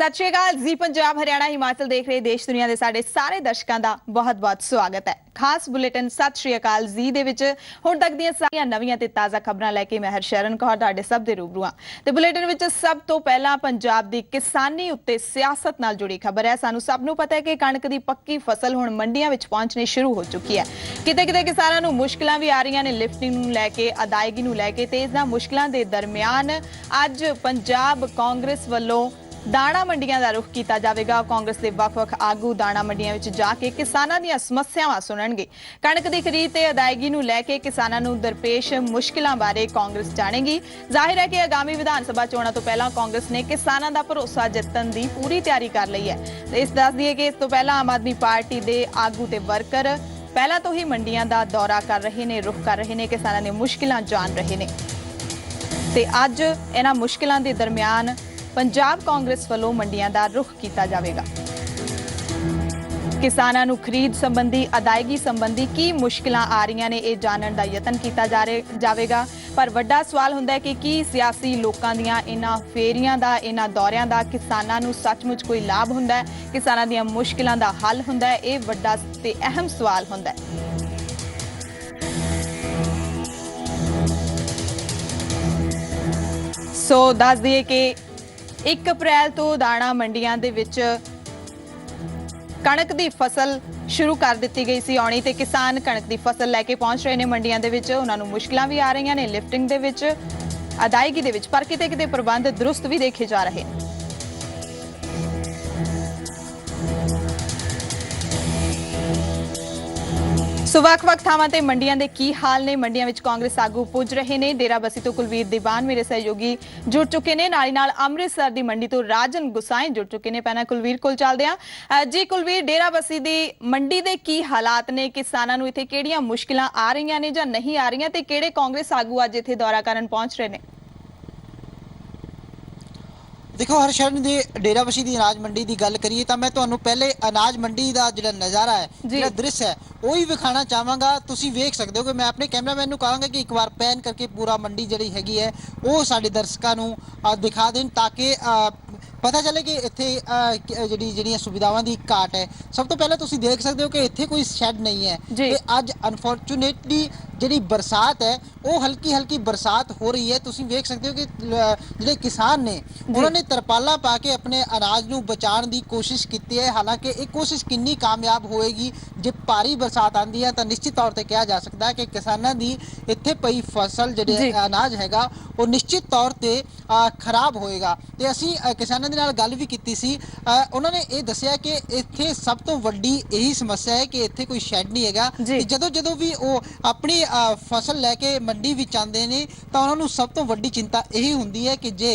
सत श्री अकाल जी। पंजाब हरियाणा हिमाचल देख रहे देश दुनिया के साडे सारे दर्शकों का बहुत बहुत स्वागत है। खास बुलेटिन सत श्री अकाल जी दे विच हुण तक दीयां सारियां नवीआं ते ताज़ा खबरां लैके मैं हरशरण कौर तुहाडे सब दे रूबरू हां। ते बुलेटिन विच सब तो पहला पंजाब दी किसानी उत्ते सियासत नाल जुड़ी खबर है। सानू सब नू पता है कि कणक दी पक्की फसल हुण मंडियां विच पहुंचनी शुरू हो चुकी है। किते किते किसानां नू मुश्किलां भी आ रहीआं ने लिफ्टिंग नू लैके, अदायगी नू लैके ते इन्हां मुश्किलां दे दरमियान अज पंजाब कांग्रेस वल्लों दाणा मंडियां का रुख किया जाएगा। कांग्रेस के वख-वख आगू दाणा मंडियां विच जाके किसानां दीयां समस्यावां सुणनगे। कणक की खरीद ते अदायगी नू लैके किसानां नू दरपेश मुश्किलां बारे कांग्रेस जाणेगी। जाहिर है कि आगामी विधान सभा चोणां तो पहला कांग्रेस ने किसानां दा भरोसा जितण दी पूरी तैयारी कर लई है। इस दस दिए कि इस तो पहला आम आदमी पार्टी के आगू ते वर्कर पहला तो ही मंडियां का दौरा कर रहे ने, रुख कर रहे ने, किसानां दी मुश्किलां जान रहे ने ते अज इन्हां मुश्किलां दे दरमियान पंजाब कांग्रेस वालों मंडियां का रुख किया जाएगा। किसानां नू खरीद संबंधी, अदायगी संबंधी की मुश्किलां आ रही ने, यह जानने का यतन किया जाएगा। पर वड्डा सवाल हुंदा है कि सियासी लोकां दीयां इन्हां फेरियां दा, इन्हां दौरियां दा किसानां नू सचमुच कोई लाभ हुंदा है, किसानां दीयां मुश्किलां दा हल हुंदा है? यह वड्डा ते अहम सवाल हुंदा है। सो दस दिए कि 1 अप्रैल तो दाणा मंडियां दे विच कणक दी फसल शुरू कर दी गई सी आउणी ते किसान कणक दी फसल लैके पहुंच रहे ने मंडियां दे विच। उन्हां नूं मुश्किलां भी आ रही ने लिफ्टिंग दे विच, अदायगी दे विच, पर किते किते प्रबंध दुरुस्त भी देखे जा रहे हैं। सो वख-वख थावां ते मंडियां दे की हाल ने? मंडियां विच कांग्रेस आगू पुज रहे ने। डेरा बसी तो कुलवीर दीवान मेरे सहयोगी जुड़ चुके ने, नाल नाल अमृतसर दी मंडी तो राजन गुसाई जुड़ चुके ने। पहना कुलवीर कोल चलदे हां जी। कुलवीर, डेरा बसी दी मंडी दे की हालात ने? किसानां नूं इत्थे किहड़ियां मुश्किलां आ रहीआं ने जां नहीं आ रहीआं ते किहड़े कांग्रेस आगू अज इत्थे दौरा करन पहुंच रहे ने? देखो हरशरण दे डेरा बसी दी अनाज मंडी की गल करिए तो मैं तुहानूं पहले अनाज मंडी का जो नज़ारा है, जो दृश्य है, वही विखाना चाहांगा। तुसीं वेख सकते हो कि मैं अपने कैमरामैन नूं कहांगा कि एक बार पैन करके पूरा मंडी जिहड़ी हैगी है वो साडे दर्शकां नूं दिखा देण ताकि पता चले कि इत्थे जिहड़ियां सुविधावां दी घाट है। सब तो पहले तुसीं देख सकते हो कि इत्थे कोई शैड नहीं है ते अज अनफॉर्चुनेटली जिहड़ी बरसात है वो हल्की हल्की बरसात हो रही है। तुसीं वेख सकते हो कि जिहड़े किसान ने उन्होंने तरपाला पा के अपने अनाज नूं बचाउण दी कोशिश की है। हालांकि ये कोशिश कितनी कामयाब होएगी, जे भारी बरसात आती है तो निश्चित तौर पर कहा जा सकता है कि किसानों की इत्थे पई फसल जिहड़े अनाज हैगा वो निश्चित तौर पर खराब होएगा। ते असीं किसानों दे नाल गल भी कीती सी, उन्होंने ये दस्सिया कि इत्थे सब तो वड्डी यही समस्या है कि इत्थे कोई शैड नहीं हैगा। जदों जदों भी वो अपनी फसल लैके मंडी विच आंदे ने तो उन्होंने सब तो वड्डी चिंता यही हुंदी है कि जे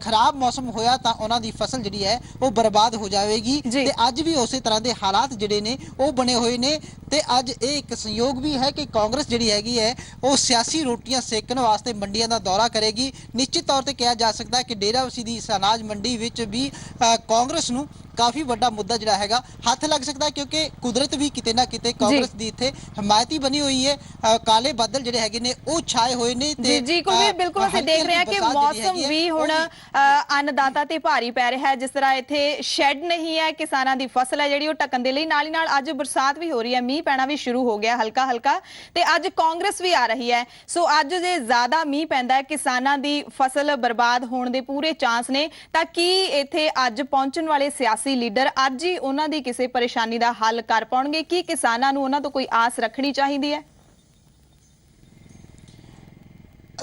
खराब मौसम होया तो उन्हां दी फसल जिहड़ी है वो बर्बाद हो जाएगी। ते अज भी उस तरह के हालात जिहड़े ने वो बने हुए ने। ते अज एक संयोग भी है कि कांग्रेस जिहड़ी हैगी है वो सियासी रोटियां सेकण वास्ते मंडियां का दौरा करेगी। निश्चित तौर पर कहा जा सकता है कि डेरा बसी दी इस अनाज मंडी विच भी कांग्रेस नूं काफ़ी वड्डा मुद्दा जिहड़ा हैगा हथ लग सकता है, क्योंकि कुदरत भी किते ना किते कांग्रेस दी इत्थे हमायती बनी हुई है। काले बादल जिहड़े हैगे ने वो छाए हुए ने ते जी कुलवीर बिल्कुल असीं देख रहे हैं कि मौसम भी हुण अन्नदाता ते भारी पै रहा है। जिस तरह इत्थे शैड नहीं है, किसानां दी फसल है जिहड़ी वो ढकण दे लई, नाल ही नाल अज बरसात भी हो रही है, मींह पैना भी शुरू हो गया हल्का हल्का, ते अज कांग्रेस भी आ रही है। सो अज जे ज्यादा मींह पैंदा है, किसानां दी फसल बर्बाद होण दे पूरे चांस ने, तां की इत्थे अज पहुंचण वाले सियासी लीडर अज ही उन्हां दी किसी परेशानी का हल कर पाउणगे? की किसानां नूं उन्हां तों कोई आस रखनी चाहिदी है?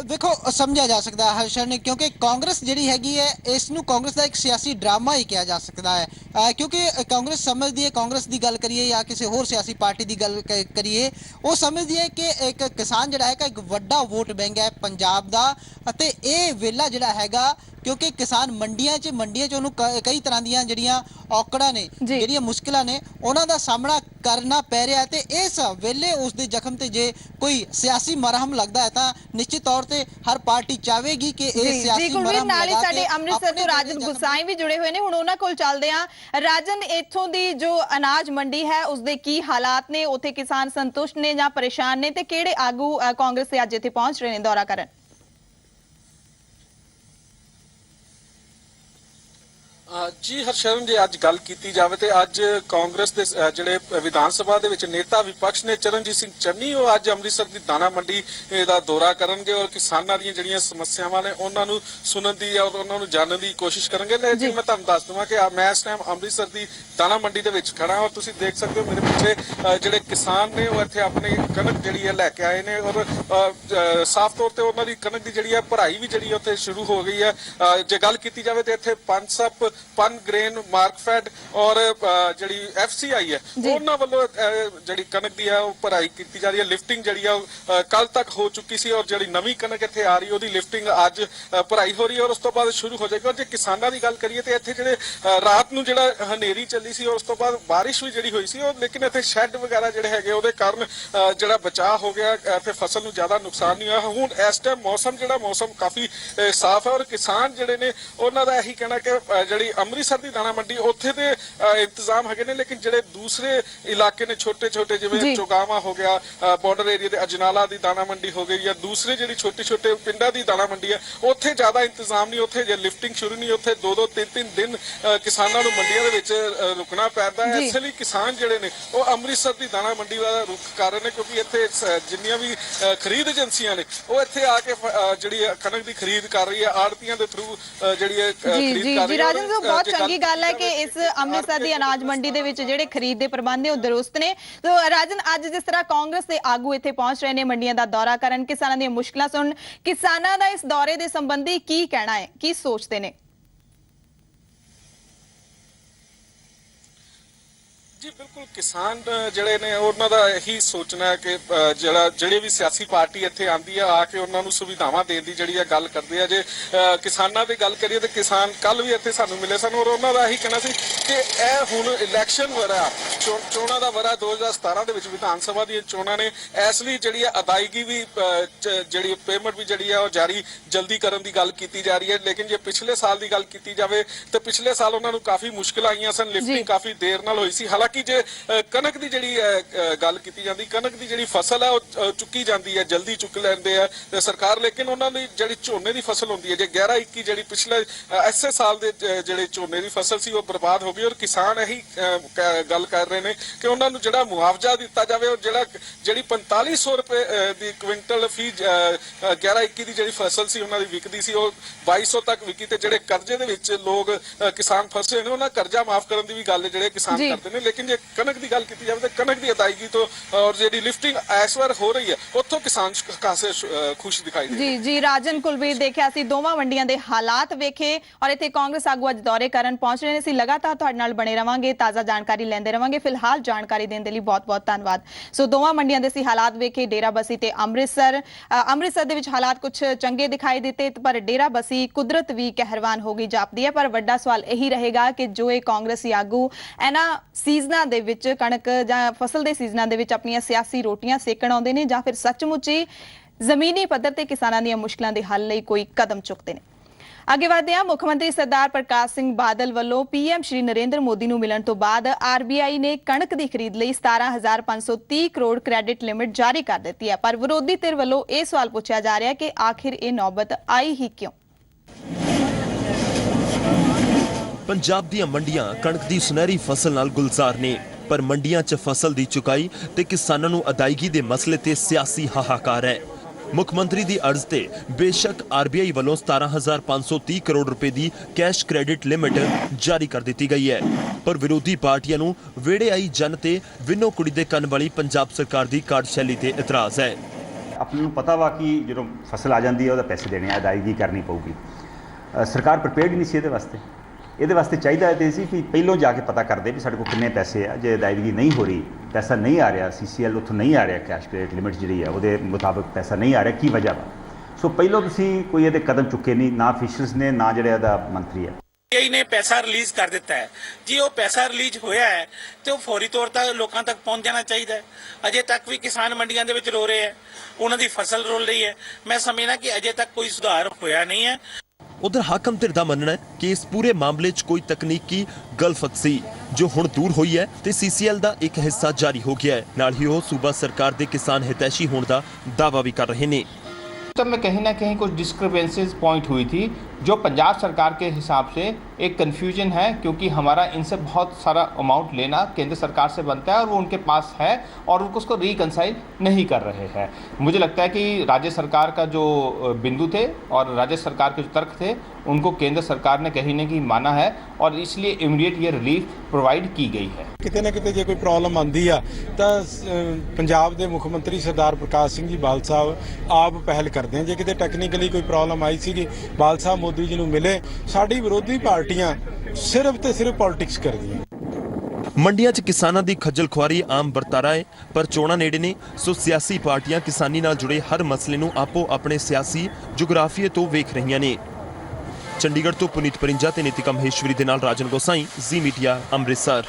देखो समझा जा सकता है हर्षण, क्योंकि कांग्रेस जिहड़ी हैगी है इसनूं कांग्रेस का एक सियासी ड्रामा ही कहा जा सकता है। क्योंकि कांग्रेस समझदी है, कांग्रेस की गल करिए या किसी होर सियासी पार्टी की गल करिए, वो समझदी है कि एक किसान जिहड़ा है एक वड्डा वोट बैंक है पंजाब का, ते ये वेला जिहड़ा हैगा क्योंकि किसान मंडियां च उन्होंने कई तरह ਦੀਆਂ ਜਿਹੜੀਆਂ ਔਕੜਾਂ ਨੇ, ਜਿਹੜੀਆਂ ਮੁਸ਼ਕਿਲਾਂ ਨੇ ਉਹਨਾਂ ਦਾ ਸਾਹਮਣਾ करना पै रहा है। तो इस वेले उस दे जख्म ते जे कोई सियासी मरहम लगता है तो निश्चित तौर पर हर पार्टी चाहेगी कि सियासी मरहम लगा के अमृतसर तो राजन गुसाई भी जुड़े हुए ने। हुण उन्हां कोल चलदे हां। राजन, इत्थों दी जो अनाज मंडी है उस दे की हालात ने? उत्थे किसान संतुष्ट ने जां परेशान ने? ते किहड़े आगू कांग्रेस दे अज इत्थे पहुंच रहे ने दौरा करन? ਜੀ ਹਰਸ਼ਰਨ, ਜੇ ਅੱਜ ਗੱਲ ਕੀਤੀ ਜਾਵੇ ਤੇ ਅੱਜ ਕਾਂਗਰਸ ਦੇ ਜਿਹੜੇ ਵਿਧਾਨ ਸਭਾ ਦੇ ਵਿੱਚ ਨੇਤਾ ਵਿਪਕਸ਼ ਨੇ ਚਰਨਜੀਤ ਸਿੰਘ ਚੰਨੀ ਉਹ ਅੱਜ ਅੰਮ੍ਰਿਤਸਰ ਦੀ ਦਾਣਾ ਮੰਡੀ ਦਾ ਦੌਰਾ ਕਰਨਗੇ ਔਰ ਕਿਸਾਨਾਂ ਦੀਆਂ ਜਿਹੜੀਆਂ ਸਮੱਸਿਆਵਾਂ ਨੇ ਉਹਨਾਂ ਨੂੰ ਸੁਣਨ ਦੀ ਔਰ ਉਹਨਾਂ ਨੂੰ ਜਾਣਨ ਦੀ ਕੋਸ਼ਿਸ਼ ਕਰਨਗੇ। ਲੇਕਿਨ ਮੈਂ ਤੁਹਾਨੂੰ ਦੱਸ ਦਵਾਂ ਕਿ ਮੈਂ ਇਸ ਟਾਈਮ ਅੰਮ੍ਰਿਤਸਰ ਦੀ ਦਾਣਾ ਮੰਡੀ ਦੇ ਵਿੱਚ ਖੜਾ ਔਰ ਤੁਸੀਂ ਦੇਖ ਸਕਦੇ ਹੋ ਮੇਰੇ ਪਿੱਛੇ ਜਿਹੜੇ ਕਿਸਾਨ ਨੇ ਉਹ ਇੱਥੇ ਆਪਣੀ ਕਣਕ ਜਿਹੜੀ ਹੈ ਲੈ ਕੇ ਆਏ ਨੇ ਔਰ ਸਾਫ਼ ਤੌਰ ਤੇ ਉਹਨਾਂ ਦੀ ਕਣਕ ਦੀ ਜਿਹੜੀ ਹੈ ਭਰਾਈ ਵੀ ਜਿਹੜੀ ਉੱਥੇ ਸ਼ੁਰੂ ਹੋ ਗਈ ਹੈ। ਜੇ ਗੱਲ ਕੀਤੀ ਜਾਵੇ ਤੇ ਇੱਥੇ ਪਨ ਗ੍ਰੇਨ ਮਾਰਕਫੈਡ ਔਰ ਜਿਹੜੀ FCI ਹੈ ਉਹਨਾਂ ਵੱਲੋਂ ਜਿਹੜੀ ਕਣਕ ਦੀ ਹੈ ਉਹ ਭਰਾਈ ਕੀਤੀ ਜਾ ਰਹੀ ਹੈ। ਲਿਫਟਿੰਗ ਜਿਹੜੀ ਆ ਕੱਲ ਤੱਕ ਹੋ ਚੁੱਕੀ ਸੀ ਔਰ ਜਿਹੜੀ ਨਵੀਂ ਕਣਕ ਇੱਥੇ ਆ ਰਹੀ ਉਹਦੀ ਲਿਫਟਿੰਗ ਅੱਜ ਭਰਾਈ ਹੋ ਰਹੀ ਹੈ ਔਰ ਉਸ ਤੋਂ ਬਾਅਦ ਸ਼ੁਰੂ ਹੋ ਜਾਏਗੀ। ਔਰ ਜੇ ਕਿਸਾਨਾਂ ਦੀ ਗੱਲ ਕਰੀਏ ਤੇ ਇੱਥੇ ਜਿਹੜੇ ਰਾਤ ਨੂੰ ਜਿਹੜਾ ਹਨੇਰੀ ਚੱਲੀ ਸੀ ਔਰ ਉਸ ਤੋਂ ਬਾਅਦ ਬਾਰਿਸ਼ ਵੀ ਜਿਹੜੀ ਹੋਈ ਸੀ ਉਹ ਲੇਕਿਨ ਇੱਥੇ ਸ਼ੈੱਡ ਵਗੈਰਾ ਜਿਹੜੇ ਹੈਗੇ ਉਹਦੇ ਕਾਰਨ ਜਿਹੜਾ ਬਚਾਅ ਹੋ ਗਿਆ ਤੇ ਫਸਲ ਨੂੰ ਜ਼ਿਆਦਾ ਨੁਕਸਾਨ ਨਹੀਂ ਹੋਇਆ। ਹੁਣ ਇਸ ਟਾਈਮ ਮੌਸਮ ਕਾਫੀ ਸਾਫ਼ ਹੈ ਔਰ ਕਿਸਾਨ ਜਿਹੜੇ ਨੇ ਉਹਨਾਂ ਦਾ ਇਹੀ ਕਹਿਣਾ ਕਿ ਜਿਹੜੀ ਅੰਮ੍ਰਿਤਸਰ ਦੀ ਦਾਣਾ ਮੰਡੀ ਉੱਥੇ ਦੇ ਇੰਤਜ਼ਾਮ ਹੈਗੇ ਨੇ ਲੇਕਿਨ ਜਿਹੜੇ ਦੂਸਰੇ ਇਲਾਕੇ ਨੇ ਛੋਟੇ ਜਿਵੇਂ ਚੋਗਾਵਾ ਹੋ ਗਿਆ ਬਾਰਡਰ ਏਰੀਆ ਦੇ ਅਜਨਾਲਾ ਦੀ ਦਾਣਾ ਮੰਡੀ ਹੋ ਗਈ ਜਾਂ ਦੂਸਰੇ ਜਿਹੜੀ ਛੋਟੇ ਪਿੰਡਾਂ ਦੀ ਦਾਣਾ ਮੰਡੀ ਹੈ ਉੱਥੇ ਜ਼ਿਆਦਾ ਇੰਤਜ਼ਾਮ ਨਹੀਂ, ਉੱਥੇ ਜੇ ਲਿਫਟਿੰਗ ਸ਼ੁਰੂ ਨਹੀਂ ਉੱਥੇ 2-2 3-3 ਦਿਨ ਕਿਸਾਨਾਂ ਨੂੰ ਮੰਡੀਆਂ ਦੇ ਵਿੱਚ ਰੁਕਣਾ ਪੈਂਦਾ ਹੈ। ਇਸ ਲਈ ਕਿਸਾਨ ਜਿਹੜੇ ਨੇ ਉਹ ਅੰਮ੍ਰਿਤਸਰ ਦੀ ਦਾਣਾ ਮੰਡੀ ਦਾ ਰੁਖ ਕਰ ਰਹੇ ਨੇ ਕਿਉਂਕਿ ਇੱਥੇ ਜਿੰਨੀਆਂ ਵੀ ਖਰੀਦ ਏਜੰਸੀਆਂ ਨੇ ਉਹ ਇੱਥੇ ਆ ਕੇ ਜਿਹੜੀ ਕਣਕ ਦੀ ਖਰੀਦ ਕਰ ਰਹੀ ਹੈ ਆੜਤੀਆਂ ਦੇ ਥਰੂ ਜਿਹੜੀ ਹੈ ਖਰੀਦ ਕਰ ਰਹੀ ਹੈ। ਰਾਜਨ ਸਾਹਿਬ ਬਹੁਤ ਚੰਗੀ ਗੱਲ ਹੈ ਕਿ ਇਸ ਅੰਮ੍ਰਿਤਸਰ ਦੀ ਅਨਾਜ ਮੰਡੀ ਦੇ ਵਿੱਚ ਜਿਹੜੇ ਖਰੀਦ ਦੇ ਪ੍ਰਬੰਧ ਨੇ ਉਹ ਦਰੁਸਤ ਨੇ। ਸੋ ਰਾਜਨ, ਅੱਜ ਜਿਸ ਤਰ੍ਹਾਂ ਕਾਂਗਰਸ ਦੇ ਆਗੂ ਇੱਥੇ ਪਹੁੰਚ ਰਹੇ ਨੇ ਮੰਡੀਆਂ ਦਾ ਦੌਰਾ ਕਰਨ, ਕਿਸਾਨਾਂ ਦੀਆਂ ਮੁਸ਼ਕਲਾਂ ਸੁਣਨ, ਕਿਸਾਨਾਂ ਦਾ ਇਸ ਦੌਰੇ ਦੇ ਸੰਬੰਧੀ ਕੀ ਕਹਿਣਾ ਹੈ, ਕੀ ਸੋਚਦੇ ਨੇ? ਜੀ ਬਿਲਕੁਲ, ਕਿਸਾਨ ਜਿਹੜੇ ਨੇ ਉਹਨਾਂ ਦਾ ਇਹੀ ਸੋਚਣਾ ਹੈ ਕਿ ਜਿਹੜੀ ਵੀ ਸਿਆਸੀ ਪਾਰਟੀ ਇੱਥੇ ਆਂਦੀ ਹੈ ਆ ਕੇ ਉਹਨਾਂ ਨੂੰ ਸੁਵਿਧਾਵਾਂ ਦੇਣ ਦੀ ਜਿਹੜੀ ਹੈ ਗੱਲ ਕਰਦੇ ਆ। ਜੇ ਕਿਸਾਨਾਂ ਦੀ ਗੱਲ ਕਰੀਏ ਤੇ ਕਿਸਾਨ ਕੱਲ ਵੀ ਇੱਥੇ ਸਾਨੂੰ ਮਿਲੇ ਸਨ ਔਰ ਉਹਨਾਂ ਦਾ ਇਹੀ ਕਹਿਣਾ ਸੀ ਕਿ ਇਹ ਹੁਣ ਇਲੈਕਸ਼ਨ ਵਰਾ ਚੋਣਾਂ ਦਾ ਵਰਾ 2017 ਦੇ ਵਿੱਚ ਵਿਧਾਨ ਸਭਾ ਦੀਆਂ ਚੋਣਾਂ ਨੇ, ਇਸ ਲਈ ਜਿਹੜੀ ਹੈ ਅਦਾਇਗੀ ਵੀ ਜਿਹੜੀ ਪੇਮੈਂਟ ਵੀ ਜਿਹੜੀ ਹੈ ਉਹ ਜਾਰੀ ਜਲਦੀ ਕਰਨ ਦੀ ਗੱਲ ਕੀਤੀ ਜਾ ਰਹੀ ਹੈ। ਲੇਕਿਨ ਜੇ ਪਿਛਲੇ ਸਾਲ ਦੀ ਗੱਲ ਕੀਤੀ ਜਾਵੇ ਤੇ ਪਿਛਲੇ ਸਾਲ ਉਹਨਾਂ ਨੂੰ ਕਾਫੀ ਮੁਸ਼ਕਲਾਂ ਆਈਆਂ ਸਨ, ਲਿਫਟਿੰਗ ਕਾਫੀ ਦੇਰ ਨਾਲ ਹੋਈ ਸੀ। ਕਿ ਜੇ ਕਣਕ ਦੀ ਜਿਹੜੀ ਗੱਲ ਕੀਤੀ ਜਾਂਦੀ, ਕਣਕ ਦੀ ਜਿਹੜੀ ਫਸਲ ਹੈ ਉਹ ਚੁੱਕੀ ਜਾਂਦੀ ਹੈ, ਜਲਦੀ ਚੁੱਕ ਲੈਂਦੇ ਆ ਸਰਕਾਰ, ਲੇਕਿਨ ਉਹਨਾਂ ਦੀ ਜਿਹੜੀ ਝੋਨੇ ਦੀ ਫਸਲ ਹੁੰਦੀ ਹੈ ਜੇ 11-21 ਜਿਹੜੀ ਪਿਛਲੇ ਐਸੇ ਸਾਲ ਦੇ ਜਿਹੜੇ ਝੋਨੇ ਦੀ ਫਸਲ ਸੀ ਉਹ ਬਰਬਾਦ ਹੋ ਗਈ ਔਰ ਕਿਸਾਨ ਇਹੀ ਗੱਲ ਕਰ ਰਹੇ ਨੇ ਕਿ ਉਹਨਾਂ ਨੂੰ ਜਿਹੜਾ ਮੁਆਵਜ਼ਾ ਦਿੱਤਾ ਜਾਵੇ ਔਰ ਜਿਹੜੀ 4500 ਰੁਪਏ ਦੀ ਕੁਇੰਟਲ ਫੀ 11-21 ਦੀ ਜਿਹੜੀ ਫਸਲ ਸੀ ਉਹਨਾਂ ਦੀ ਵਿਕਦੀ ਸੀ ਉਹ 2200 ਤੱਕ ਵਿਕੀ ਤੇ ਜਿਹੜੇ ਕਰਜ਼ੇ ਦੇ ਵਿੱਚ ਲੋਕ ਕਿਸਾਨ ਫਸੇ ਨੇ ਉਹਨਾਂ ਕਰਜ਼ਾ ਮਾਫ ਕਰਨ ਦੀ ਵੀ ਗੱਲ ਜਿਹੜੇ ਕਿਸਾਨ ਕਰਦੇ ਨੇ। ਲੇਕਿਨ ਜੇ ਕਣਕ ਦੀ ਗੱਲ ਕੀਤੀ ਜਾਵੇ ਤਾਂ ਕਣਕ ਦੀ ਅਦਾਇਗੀ ਤੋਂ ਔਰ ਜਿਹੜੀ ਲਿਫਟਿੰਗ ਇਸ ਵਾਰ ਹੋ ਰਹੀ ਹੈ ਉੱਥੋਂ ਕਿਸਾਨ ਖਾਸੇ ਖੁਸ਼ ਦਿਖਾਈ ਦੇ ਰਹੇ। ਜੀ ਰਾਜਨ, ਕੁਲਬੀਰ ਦੇਖਿਆ ਸੀ ਦੋਵਾਂ ਮੰਡੀਆਂ ਦੇ ਹਾਲਾਤ ਵੇਖੇ ਔਰ ਇੱਥੇ ਕਾਂਗਰਸ ਆਗੂ ਅੱਜ ਦੌਰੇ ਕਰਨ ਪਹੁੰਚ ਰਹੇ ਨੇ। ਅਸੀਂ ਲਗਾਤਾਰ ਤੁਹਾਡੇ ਨਾਲ ਬਣੇ ਰਵਾਂਗੇ, ਤਾਜ਼ਾ ਜਾਣਕਾਰੀ ਲੈਂਦੇ ਰਵਾਂਗੇ। ਫਿਲਹਾਲ ਜਾਣਕਾਰੀ ਦੇਣ ਦੇ ਲਈ ਬਹੁਤ-ਬਹੁਤ ਧੰਨਵਾਦ। ਸੋ ਦੋਵਾਂ ਮੰਡੀਆਂ ਦੇ ਸੀ ਹਾਲਾਤ ਵੇਖੇ, ਡੇਰਾਬੱਸੀ ਤੇ ਅੰਮ੍ਰਿਤਸਰ ਦੇ ਵਿੱਚ ਹਾਲਾਤ ਕੁਝ ਚੰਗੇ ਦਿਖਾਈ ਦਿੱਤੇ ਪਰ ਡੇਰਾਬੱਸੀ ਕੁਦਰਤ ਵੀ ਕਹਿਰਵਾਨ ਹੋ ਗਈ ਜਾਪਦੀ ਹੈ। ਪਰ ਵੱਡਾ ਸਵਾਲ ਇਹੀ ਰਹੇਗਾ ਕਿ ਜੋ ਇਹ ਕਾਂਗਰਸੀ ਆਗੂ ਇਹਨਾਂ ਸੀਜ਼ਨਾਂ ਦੇ ਵਿੱਚ ਕਣਕ ਜਾਂ ਫਸਲ ਦੇ ਸੀਜ਼ਨਾਂ ਦੇ ਵਿੱਚ ਆਪਣੀਆਂ ਸਿਆਸੀ ਰੋਟੀਆਂ ਸੇਕਣ ਆਉਂਦੇ ਨੇ ਜਾਂ ਫਿਰ ਸੱਚਮੁੱਚ ਹੀ ਜ਼ਮੀਨੀ ਪੱਧਰ ਤੇ ਕਿਸਾਨਾਂ ਦੀਆਂ ਮੁਸ਼ਕਲਾਂ ਦੇ ਹੱਲ ਲਈ ਕੋਈ ਕਦਮ ਚੁੱਕਦੇ ਨੇ। ਅੱਗੇ ਵਧਦੇ ਹਾਂ। ਮੁੱਖ ਮੰਤਰੀ ਸਰਦਾਰ ਪ੍ਰਕਾਸ਼ ਸਿੰਘ ਬਾਦਲ ਵੱਲੋਂ PM ਸ਼੍ਰੀ ਨਰਿੰਦਰ ਮੋਦੀ ਨੂੰ ਮਿਲਣ ਤੋਂ ਬਾਅਦ RBI ਨੇ ਕਣਕ ਦੀ ਖਰੀਦ ਲਈ 17,530 ਕਰੋੜ ਕ੍ਰੈਡਿਟ ਲਿਮਿਟ ਜਾਰੀ ਕਰ ਦਿੱਤੀ ਹੈ। ਪਰ ਵਿਰੋਧੀ ਧਿਰ ਵੱਲੋਂ ਇਹ ਸਵਾਲ ਪੁੱਛਿਆ ਜਾ ਰਿਹਾ ਕਿ ਆਖਿਰ ਇਹ ਨੌਬਤ ਆਈ ਹੀ ਕਿਉਂ? ਪੰਜਾਬ ਦੀਆਂ ਮੰਡੀਆਂ ਕਣਕ ਦੀ ਸੁਨਹਿਰੀ ਫਸਲ ਨਾਲ ਗੁਲਜ਼ਾਰ ਨੇ ਪਰ ਮੰਡੀਆਂ 'ਚ ਫਸਲ ਦੀ ਚੁਕਾਈ ਤੇ ਕਿਸਾਨਾਂ ਨੂੰ ਅਦਾਇਗੀ ਦੇ ਮਸਲੇ ਤੇ ਸਿਆਸੀ ਹਾਹਾਕਾਰ ਹੈ। ਮੁੱਖ ਮੰਤਰੀ ਦੀ ਅਰਜ਼ ਤੇ ਬੇਸ਼ੱਕ RBI ਵੱਲੋਂ 17,530 ਕਰੋੜ ਰੁਪਏ ਦੀ ਕੈਸ਼ ਕ੍ਰੈਡਿਟ ਲਿਮਿਟ ਜਾਰੀ ਕਰ ਦਿੱਤੀ ਗਈ ਹੈ ਪਰ ਵਿਰੋਧੀ ਪਾਰਟੀਆਂ ਨੂੰ ਵਿਹੜੇ ਆਈ ਜਨ ਤੇ ਵਿਨੋ ਕੁੜੀ ਦੇ ਕੰਨ ਵਾਲੀ ਪੰਜਾਬ ਸਰਕਾਰ ਦੀ ਕਾਰਜਸ਼ੈਲੀ ਤੇ ਇਤਰਾਜ਼ ਹੈ। ਆਪਾਂ ਨੂੰ ਪਤਾ ਵਾ ਕਿ ਜਦੋਂ ਫਸਲ ਆ ਜਾਂਦੀ ਹੈ ਉਹਦਾ ਪੈਸੇ ਦੇਣੇ ਆ, ਅਦਾਇਗੀ ਕਰਨੀ ਪਊਗੀ। ਸਰਕਾਰ ਪ੍ਰੀਪੇਅਰਡ ਨਹੀਂ ਸੀ ਇਹਦੇ ਵਾਸਤੇ ਚਾਹੀਦਾ ਤੇ ਸੀ ਕਿ ਪਹਿਲੋਂ ਜਾ ਕੇ ਪਤਾ ਕਰਦੇ ਵੀ ਸਾਡੇ ਕੋਲ ਕਿੰਨੇ ਪੈਸੇ ਆ। ਜੇ ਅਦਾਇਗੀ ਨਹੀਂ ਹੋ ਰਹੀ, ਪੈਸਾ ਨਹੀਂ ਆ ਰਿਹਾ, CCL ਉੱਥੋਂ ਨਹੀਂ ਆ ਰਿਹਾ, ਕੈਸ਼ ਕ੍ਰੈਡਿਟ ਲਿਮਿਟ ਜਿਹੜੀ ਹੈ ਉਹਦੇ ਮੁਤਾਬਕ ਪੈਸਾ ਨਹੀਂ ਆ ਰਿਹਾ, ਕੀ ਵਜ੍ਹਾ ਵਾ? ਸੋ ਪਹਿਲੋਂ ਤੁਸੀਂ ਕੋਈ ਇਹਦੇ ਕਦਮ ਚੁੱਕੇ ਨਹੀਂ, ਨਾ ਅਫੀਸ਼ੀਅਲਸ ਨੇ ਨਾ ਜਿਹੜਾ ਇਹਦਾ ਮੰਤਰੀ ਹੈ। ਨੇ ਪੈਸਾ ਰਿਲੀਜ਼ ਕਰ ਦਿੱਤਾ ਹੈ ਜੀ, ਉਹ ਪੈਸਾ ਰਿਲੀਜ਼ ਹੋਇਆ ਹੈ ਤੇ ਉਹ ਫੌਰੀ ਤੌਰ ਤੇ ਲੋਕਾਂ ਤੱਕ ਪਹੁੰਚ ਜਾਣਾ ਚਾਹੀਦਾ ਹੈ। ਅਜੇ ਤੱਕ ਵੀ ਕਿਸਾਨ ਮੰਡੀਆਂ ਦੇ ਵਿੱਚ ਰੋ ਰਹੇ ਹੈ, ਉਹਨਾਂ ਦੀ ਫਸਲ ਰੋਲ ਰਹੀ ਹੈ। ਮੈਂ ਸਮਝਦਾ ਕਿ ਅਜੇ ਤੱਕ ਕੋਈ ਸੁਧਾਰ ਹੋਇਆ ਨਹੀਂ ਹੈ। ਉਧਰ ਹਾਕਮ ਧਿਰ ਦਾ ਮੰਨਣਾ ਹੈ ਕਿ ਇਸ ਪੂਰੇ ਮਾਮਲੇ 'ਚ ਕੋਈ ਤਕਨੀਕੀ ਗਲਫਤ ਸੀ ਜੋ ਹੁਣ ਦੂਰ ਹੋਈ ਹੈ ਤੇ CCL ਦਾ ਇੱਕ ਹਿੱਸਾ ਜਾਰੀ ਹੋ ਗਿਆ ਹੈ। ਨਾਲ ਹੀ ਉਹ ਸੂਬਾ ਸਰਕਾਰ ਦੇ ਕਿਸਾਨ ਹਿਤੈਸ਼ੀ ਹੋਣ ਦਾ ਦਾਅਵਾ ਵੀ ਕਰ ਰਹੇ ਨੇ। तब में कहीं ना कहीं कुछ डिस्क्रिपेंसीज पॉइंट हुई थी जो पंजाब सरकार के हिसाब से एक कन्फ्यूजन है, क्योंकि हमारा इनसे बहुत सारा अमाउंट लेना केंद्र सरकार से बनता है और वो उनके पास है और वो उसको रिकंसाइल नहीं कर रहे हैं। मुझे लगता है कि राज्य सरकार का जो बिंदु थे और राज्य सरकार के जो तर्क थे उनको केंद्र सरकार ने कहीं ना कहीं माना है और इसलिए इमीडिएट ये रिलीफ प्रोवाइड की गई है। किते ना किते जे कोई प्रॉब्लम आंदी आ ਤਾਂ ਪੰਜਾਬ ਦੇ ਮੁੱਖ ਮੰਤਰੀ ਸਰਦਾਰ ਪ੍ਰਕਾਸ਼ ਸਿੰਘ ਜੀ ਬਾਦਲ ਸਾਹਿਬ ਆਪ ਪਹਿਲ ਕਰਦੇ ਆ। ਜੇ ਕਿਤੇ ਟੈਕਨੀਕਲੀ ਕੋਈ ਪ੍ਰੋਬਲਮ ਆਈ ਸੀਗੀ, ਬਾਦਲ ਸਾਹਿਬ ਮੋਦੀ ਜੀ ਨੂੰ ਮਿਲੇ। ਸਾਡੀ ਵਿਰੋਧੀ ਪਾਰਟੀਆਂ ਸਿਰਫ ਤੇ ਸਿਰਫ ਪੋਲਿਟਿਕਸ ਕਰਦੀਆਂ। ਮੰਡੀਆਂ 'ਚ ਕਿਸਾਨਾਂ ਦੀ ਖੱਜਲ ਖੁਆਰੀ ਆਮ ਵਰਤਾਰਾ ਹੈ, ਪਰ ਚੋਣਾਂ ਨੇੜੇ ਨੇ, ਸੋ ਸਿਆਸੀ ਪਾਰਟੀਆਂ ਕਿਸਾਨੀ ਨਾਲ ਜੁੜੇ ਹਰ ਮਸਲੇ ਨੂੰ ਆਪੋ ਆਪਣੇ ਸਿਆਸੀ ਜੁਗਰਾਫੀਏ ਤੋਂ ਵੇਖ ਰਹੀਆਂ ਨੇ। ਚੰਡੀਗੜ੍ਹ ਤੋਂ ਪੁਨੀਤ ਪਰਿੰਜਾ ਤੇ ਨੀਤਿਕਾ ਮਹੇਸ਼ਵਰੀ ਦੇ ਨਾਲ ਰਾਜਨ ਗੋਸਾਈ, ਜ਼ੀ ਮੀਡੀਆ, ਅੰਮ੍ਰਿਤਸਰ।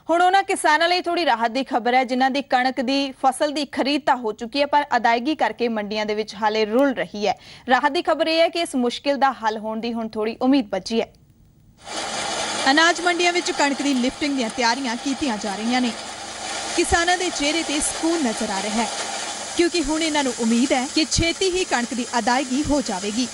ਹੁਣ ਉਹਨਾਂ ਕਿਸਾਨਾਂ ਲਈ ਥੋੜੀ ਰਾਹਤ ਦੀ ਖਬਰ ਹੈ ਜਿਨ੍ਹਾਂ ਦੀ ਕਣਕ ਦੀ ਫਸਲ ਦੀ ਖਰੀਦ ਤਾਂ ਹੋ ਚੁੱਕੀ ਹੈ ਪਰ ਅਦਾਇਗੀ ਕਰਕੇ ਮੰਡੀਆਂ ਦੇ ਵਿੱਚ ਹਾਲੇ ਰੁਲ ਰਹੀ ਹੈ। ਰਾਹਤ ਦੀ ਖਬਰ ਇਹ ਹੈ ਕਿ ਇਸ ਮੁਸ਼ਕਿਲ ਦਾ ਹੱਲ ਹੋਣ ਦੀ ਹੁਣ ਥੋੜੀ ਉਮੀਦ ਬਚੀ ਹੈ। ਅਨਾਜ ਮੰਡੀਆਂ ਵਿੱਚ ਕਣਕ ਦੀ ਲਿਫਟਿੰਗ ਦੀਆਂ ਤਿਆਰੀਆਂ ਕੀਤੀਆਂ ਜਾ ਰਹੀਆਂ ਨੇ। ਕਿਸਾਨਾਂ ਦੇ ਚਿਹਰੇ ਤੇ ਸਕੂਨ ਨਜ਼ਰ ਆ ਰਿਹਾ ਹੈ ਕਿਉਂਕਿ ਹੁਣ ਇਹਨਾਂ ਨੂੰ ਉਮੀਦ ਹੈ ਕਿ ਛੇਤੀ ਹੀ ਕਣਕ ਦੀ ਅਦਾਇਗੀ ਹੋ ਜਾਵੇਗੀ।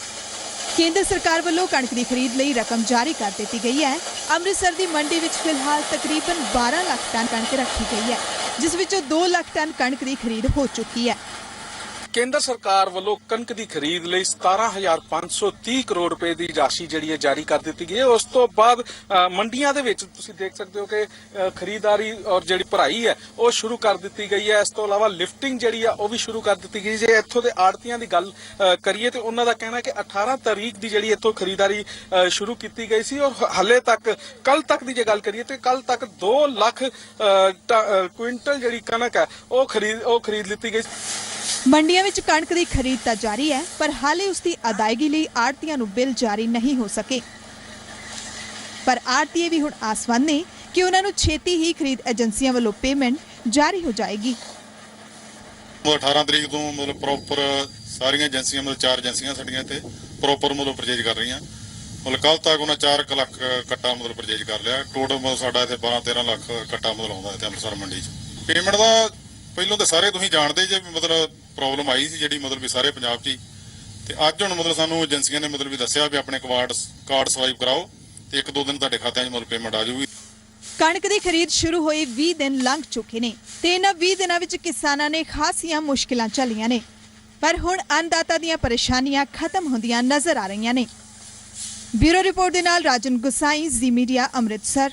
ਕੇਂਦਰ ਸਰਕਾਰ ਵੱਲੋਂ ਕਣਕ ਦੀ ਖਰੀਦ ਲਈ ਰਕਮ ਜਾਰੀ ਕਰ ਦਿੱਤੀ ਗਈ ਹੈ। ਅੰਮ੍ਰਿਤਸਰ ਦੀ ਮੰਡੀ ਵਿੱਚ ਫਿਲਹਾਲ ਤਕਰੀਬਨ 12 ਲੱਖ ਟਨ ਕਣਕ ਰੱਖੀ ਗਈ ਹੈ, ਜਿਸ ਵਿੱਚੋਂ 2 ਲੱਖ ਟਨ ਕਣਕ ਦੀ ਖਰੀਦ ਹੋ ਚੁੱਕੀ ਹੈ। ਕੇਂਦਰ ਸਰਕਾਰ ਵੱਲੋਂ ਕਣਕ ਦੀ ਖਰੀਦ ਲਈ 17,530 ਕਰੋੜ ਰੁਪਏ ਦੀ ਰਾਸ਼ੀ ਜਿਹੜੀ ਹੈ ਜਾਰੀ ਕਰ ਦਿੱਤੀ ਗਈ ਹੈ। ਉਸ ਤੋਂ ਬਾਅਦ ਮੰਡੀਆਂ ਦੇ ਵਿੱਚ ਤੁਸੀਂ ਦੇਖ ਸਕਦੇ ਹੋ ਕਿ ਖਰੀਦਦਾਰੀ ਔਰ ਜਿਹੜੀ ਭਰਾਈ ਹੈ ਉਹ ਸ਼ੁਰੂ ਕਰ ਦਿੱਤੀ ਗਈ ਹੈ। ਇਸ ਤੋਂ ਇਲਾਵਾ ਲਿਫਟਿੰਗ ਜਿਹੜੀ ਆ ਉਹ ਵੀ ਸ਼ੁਰੂ ਕਰ ਦਿੱਤੀ ਗਈ। ਜੇ ਇੱਥੋਂ ਦੇ ਆੜਤੀਆਂ ਦੀ ਗੱਲ ਕਰੀਏ ਤੇ ਉਹਨਾਂ ਦਾ ਕਹਿਣਾ ਹੈ ਕਿ 18 ਤਾਰੀਖ ਦੀ ਜਿਹੜੀ ਇੱਥੋਂ ਖਰੀਦਦਾਰੀ ਸ਼ੁਰੂ ਕੀਤੀ ਗਈ ਸੀ ਔਰ ਹਾਲੇ ਤੱਕ ਕੱਲ ਤੱਕ ਦੀ ਜੇ ਗੱਲ ਕਰੀਏ ਤੇ ਕੱਲ ਤੱਕ 2 ਲੱਖ ਕੁਇੰਟਲ ਜਿਹੜੀ ਕਣਕ ਹੈ ਉਹ ਖਰੀਦ ਲਿੱਤੀ ਗਈ। ਮੰਡੀਆਂ ਵਿੱਚ ਕਣਕ ਦੀ ਖਰੀਦ ਤਾਂ ਜਾਰੀ ਹੈ ਪਰ ਹਾਲੇ ਉਸ ਦੀ ਅਦਾਇਗੀ ਲਈ ਆੜਤੀਆਂ ਨੂੰ ਬਿੱਲ ਜਾਰੀ ਨਹੀਂ ਹੋ ਸਕੇ। ਪਰ ਆੜਤੀਏ ਵੀ ਹੁਣ ਆਸਵੰਦ ਨੇ ਕਿ ਉਹਨਾਂ ਨੂੰ ਛੇਤੀ ਹੀ ਖਰੀਦ ਏਜੰਸੀਆਂ ਵੱਲੋਂ ਪੇਮੈਂਟ ਜਾਰੀ ਹੋ ਜਾਏਗੀ। 18 ਤਰੀਕ ਤੋਂ ਮਤਲਬ ਪ੍ਰੋਪਰ ਸਾਰੀਆਂ ਏਜੰਸੀਆਂ ਮਤਲਬ 4 ਏਜੰਸੀਆਂ ਸਾਡੀਆਂ ਇੱਥੇ ਪ੍ਰੋਪਰ ਮਤਲਬ ਪਰਚੇਜ ਕਰ ਰਹੀਆਂ। ਮਤਲਬ ਕੱਲ ਤੱਕ ਉਹਨਾਂ 4 ਲੱਖ ਕੱਟਾ ਮਤਲਬ ਪਰਚੇਜ ਕਰ ਲਿਆ। ਟੋਟਲ ਮਤਲਬ ਸਾਡਾ ਇੱਥੇ 12-13 ਲੱਖ ਕੱਟਾ ਮਤਲਬ ਆਉਂਦਾ ਇੱਥੇ ਅੰਮ੍ਰਿਤਸਰ ਮੰਡੀ 'ਚ। ਪੇਮੈਂਟ ਦਾ ਪਹਿਲਾਂ ਤਾਂ ਸਾਰੇ ਤੁਸੀਂ ਜਾਣਦੇ ਜੇ ਮਤਲਬ ਪ੍ਰੋਬਲਮ ਆਈ ਸੀ ਜਿਹੜੀ ਮਤਲਬ ਵੀ ਸਾਰੇ ਪੰਜਾਬ 'ਚ ਹੀ, ਤੇ ਅੱਜ ਹੁਣ ਮਤਲਬ ਸਾਨੂੰ ਏਜੰਸੀਆਂ ਨੇ ਮਤਲਬ ਵੀ ਦੱਸਿਆ ਵੀ ਆਪਣੇ ਕਾਰਡ ਸਵਾਈਪ ਕਰਾਓ ਤੇ 1-2 ਦਿਨ ਤੁਹਾਡੇ ਖਾਤਿਆਂ 'ਚ ਮਤਲਬ ਪੇਮੈਂਟ ਆ ਜਾਊਗੀ। ਕਣਕ ਦੀ ਖਰੀਦ ਸ਼ੁਰੂ ਹੋਏ 20 ਦਿਨ ਲੰਘ ਚੁੱਕੇ ਨੇ ਤੇ ਇਹਨਾਂ 20 ਦਿਨਾਂ ਵਿੱਚ ਕਿਸਾਨਾਂ ਨੇ ਖਾਸੀਆਂ ਮੁਸ਼ਕਿਲਾਂ ਝੱਲੀਆਂ ਨੇ, ਪਰ ਹੁਣ ਅੰਨਦਾਤਾ ਦੀਆਂ ਪਰੇਸ਼ਾਨੀਆਂ ਖਤਮ ਹੁੰਦੀਆਂ ਨਜ਼ਰ ਆ ਰਹੀਆਂ ਨੇ। ਬਿਊਰੋ ਰਿਪੋਰਟ ਦੇ ਨਾਲ ਰਾਜਨ ਗੁਸਾਈ, ਜ਼ੀ ਮੀਡੀਆ, ਅੰਮ੍ਰਿਤਸਰ।